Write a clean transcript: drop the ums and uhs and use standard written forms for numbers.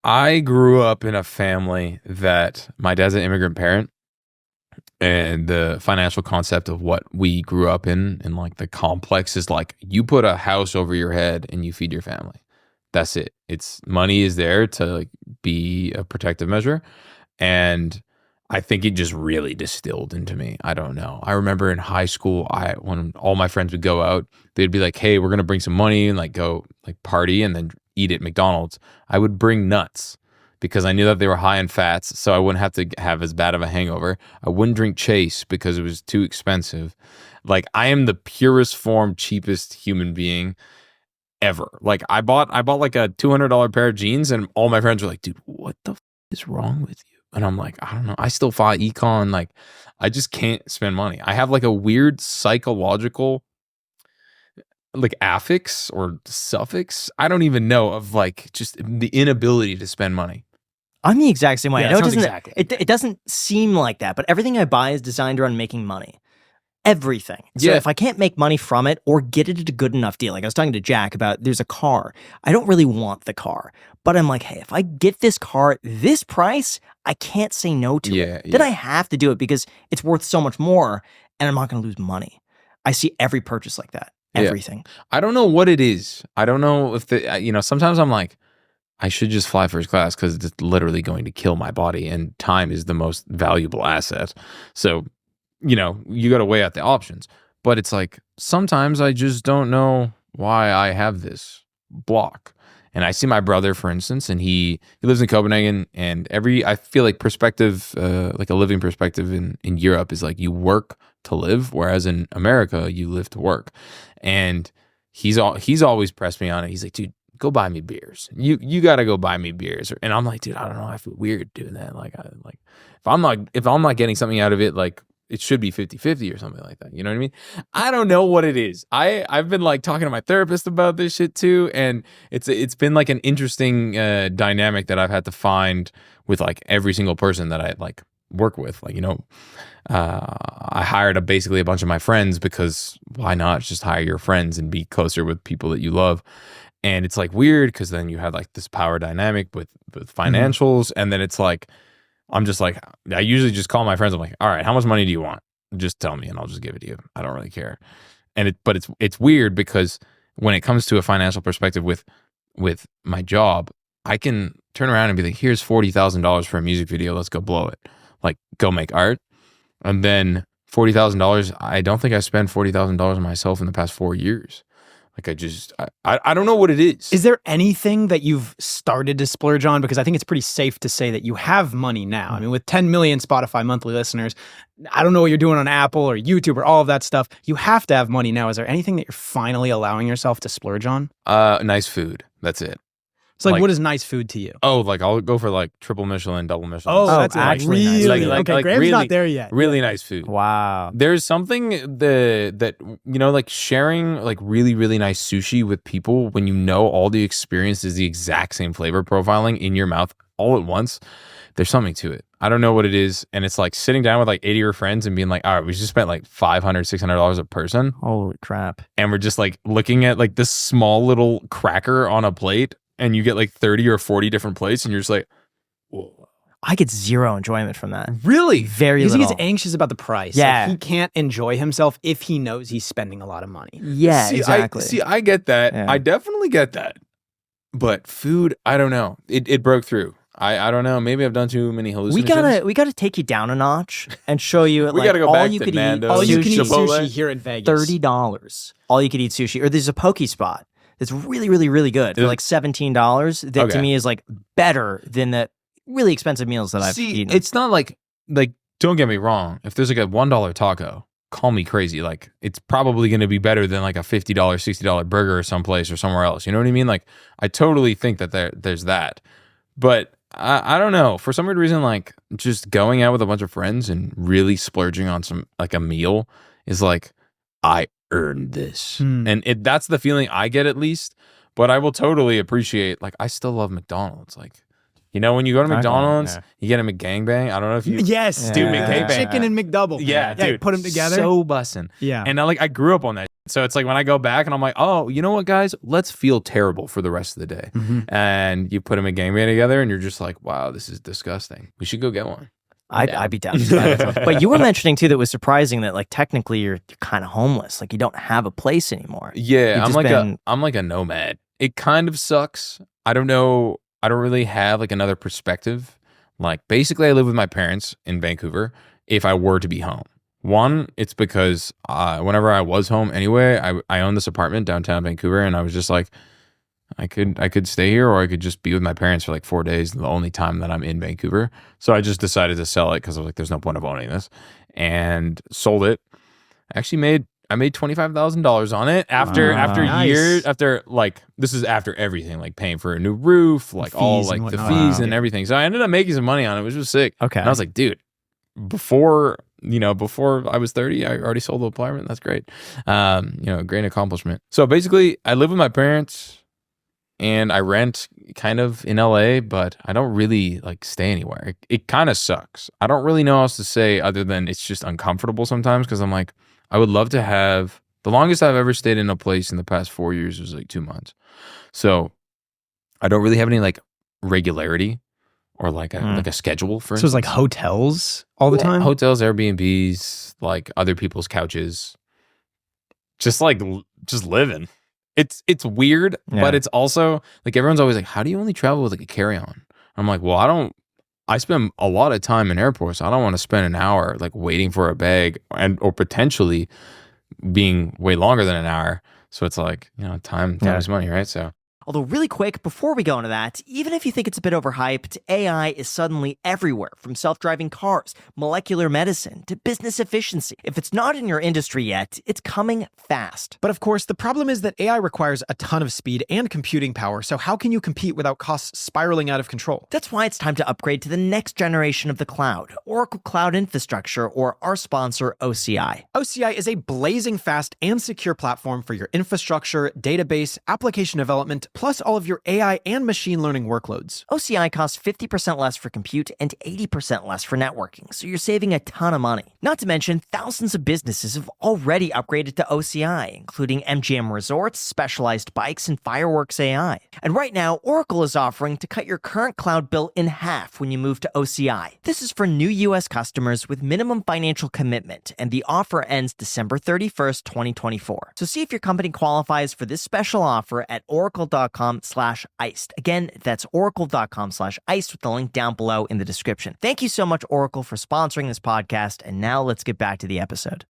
I grew up in a family that my dad's an immigrant parent, and the financial concept of what we grew up in and like the complex is like you put a house over your head and you feed your family. That's it. It's money is there to like be a protective measure. And I think it just really distilled into me. I don't know. I remember in high school, I when all my friends would go out, they'd be like, "Hey, we're gonna bring some money and like go like party and then eat at McDonald's." I would bring nuts because I knew that they were high in fats, so I wouldn't have to have as bad of a hangover. I wouldn't drink Chase because it was too expensive. Like I am the purest form, cheapest human being ever. Like I bought like a $200 pair of jeans, and all my friends were like, "Dude, what the is wrong with you?" And I'm like, I don't know. I still fought econ. Like, I just can't spend money. I have like a weird psychological like affix or suffix. I don't even know of like just the inability to spend money. I'm the exact same way. Yeah, I know sounds exactly. it doesn't seem like that, but everything I buy is designed around making money. Everything. So Yeah. if I can't make money from it or get it at a good enough deal, like I was talking to Jack about there's a car. I don't really want the car, but I'm like, hey, if I get this car at this price, I can't say no to it. Then I have to do it because it's worth so much more and I'm not going to lose money. I see every purchase like that. Everything. I don't know what it is. I don't know if sometimes I'm like, I should just fly first class because it's literally going to kill my body and time is the most valuable asset. So, you got to weigh out the options. But it's like, sometimes I just don't know why I have this block. And I see my brother, for instance, and he lives in Copenhagen, and I feel like perspective, like a living perspective in Europe is like you work to live, whereas in America, you live to work. And he's always pressed me on it. He's like, dude, go buy me beers. You got to go buy me beers. And I'm like, dude, I don't know. I feel weird doing that. Like, if I'm not getting something out of it, like, it should be 50-50 or something like that. You know what I mean? I don't know what it is. I've been like talking to my therapist about this shit too. And it's been like an interesting dynamic that I've had to find with like every single person that I like work with. Like, I hired basically a bunch of my friends because why not just hire your friends and be closer with people that you love? And it's like weird because then you have like this power dynamic with financials. And then it's like, I'm just like, I usually just call my friends. I'm like, all right, how much money do you want? Just tell me and I'll just give it to you. I don't really care. But it's weird because when it comes to a financial perspective with my job, I can turn around and be like, here's $40,000 for a music video. Let's go blow it. Like, go make art. And then $40,000, I don't think I spent $40,000 on myself in the past 4 years. Like I don't know what it is. Is there anything that you've started to splurge on? Because I think it's pretty safe to say that you have money now. I mean, with 10 million Spotify monthly listeners, I don't know what you're doing on Apple or YouTube or all of that stuff. You have to have money now. Is there anything that you're finally allowing yourself to splurge on? Nice food. That's it. So like, what is nice food to you? Oh, like I'll go for like triple Michelin, double Michelin. Oh, that's actually really nice. like, okay. Graham's really, not there yet. Really nice food. Wow. There's something that like sharing like really, really nice sushi with people when you know all the experience is the exact same flavor profiling in your mouth all at once. There's something to it. I don't know what it is. And it's like sitting down with like 80 of your friends and being like, all right, we just spent like $500, $600 a person. Holy crap. And we're just like looking at like this small little cracker on a plate. And you get like 30 or 40 different plates, and you're just like, whoa. I get zero enjoyment from that. Really? Very because little. He gets anxious about the price. Yeah. Like, he can't enjoy himself if he knows he's spending a lot of money. Yeah, exactly. I get that. Yeah. I definitely get that. But food, I don't know. It broke through. I don't know. Maybe I've done too many hallucinations. We gotta take you down a notch and show you We like gotta go all back you to could Nando's. eat. All you can eat Chipotle. sushi here in Vegas. $30. All you could eat sushi. Or there's a poke spot that's really, really, really good for like $17. That to me is like better than the really expensive meals that I've eaten. It's not like don't get me wrong. If there's like a $1 taco, call me crazy. Like it's probably going to be better than like a $50, $60 burger or someplace or somewhere else. You know what I mean? Like I totally think that there's that. But I don't know. For some weird reason, like just going out with a bunch of friends and really splurging on some like a meal is like I earned this. And that's the feeling I get at least. But I will totally appreciate, like, I still love McDonald's. Like, when you go to McDonald's, you get a McGangbang. I don't know if you... Yes. Dude, McGangbang. Chicken and McDouble. Yeah, dude. Put them together. So bussin'. Yeah. And I grew up on that. So it's like when I go back and I'm like, oh, you know what, guys? Let's feel terrible for the rest of the day. And you put them in gangbang together and you're just like, wow, this is disgusting. We should go get one. I'd be down to try that. But you were mentioning too that was surprising that like technically you're kind of homeless. Like you don't have a place anymore. Yeah, I'm like a nomad. It kind of sucks. I don't know. I don't really have like another perspective. Like basically I live with my parents in Vancouver if I were to be home. One, it's because whenever I was home anyway, I owned this apartment downtown Vancouver and I was just like, I could stay here or I could just be with my parents for like 4 days, the only time that I'm in Vancouver. So I just decided to sell it because I was like, there's no point of owning this, and sold it. I made $25,000 on it after years, after like, this is after everything, like paying for a new roof, like all like the fees and everything. So I ended up making some money on it, which was sick. Okay. And I was like, dude, before I was 30, I already sold the apartment. That's great. Great accomplishment. So basically I live with my parents. And I rent kind of in LA, but I don't really like stay anywhere. It kind of sucks. I don't really know what else to say other than it's just uncomfortable sometimes because I'm like, I would love to have the longest I've ever stayed in a place in the past 4 years was like 2 months. So I don't really have any like regularity or like a schedule for instance. So it's like hotels all the time? Hotels, Airbnbs, like other people's couches. Just living. It's weird, but it's also like everyone's always like, how do you only travel with like a carry-on? I'm like, well, I spend a lot of time in airports. I don't want to spend an hour like waiting for a bag or potentially being way longer than an hour. So it's like, time is money, right? So Although really quick, before we go into that, even if you think it's a bit overhyped, AI is suddenly everywhere, from self-driving cars, molecular medicine, to business efficiency. If it's not in your industry yet, it's coming fast. But of course, the problem is that AI requires a ton of speed and computing power, so how can you compete without costs spiraling out of control? That's why it's time to upgrade to the next generation of the cloud, Oracle Cloud Infrastructure, or our sponsor, OCI. OCI is a blazing fast and secure platform for your infrastructure, database, application development, plus all of your AI and machine learning workloads. OCI costs 50% less for compute and 80% less for networking, so you're saving a ton of money. Not to mention, thousands of businesses have already upgraded to OCI, including MGM Resorts, Specialized Bikes, and Fireworks AI. And right now, Oracle is offering to cut your current cloud bill in half when you move to OCI. This is for new US customers with minimum financial commitment, and the offer ends December 31st, 2024. So see if your company qualifies for this special offer at oracle.com/iced. Again, that's oracle.com/iced with the link down below in the description. Thank you so much, Oracle, for sponsoring this podcast. And now let's get back to the episode.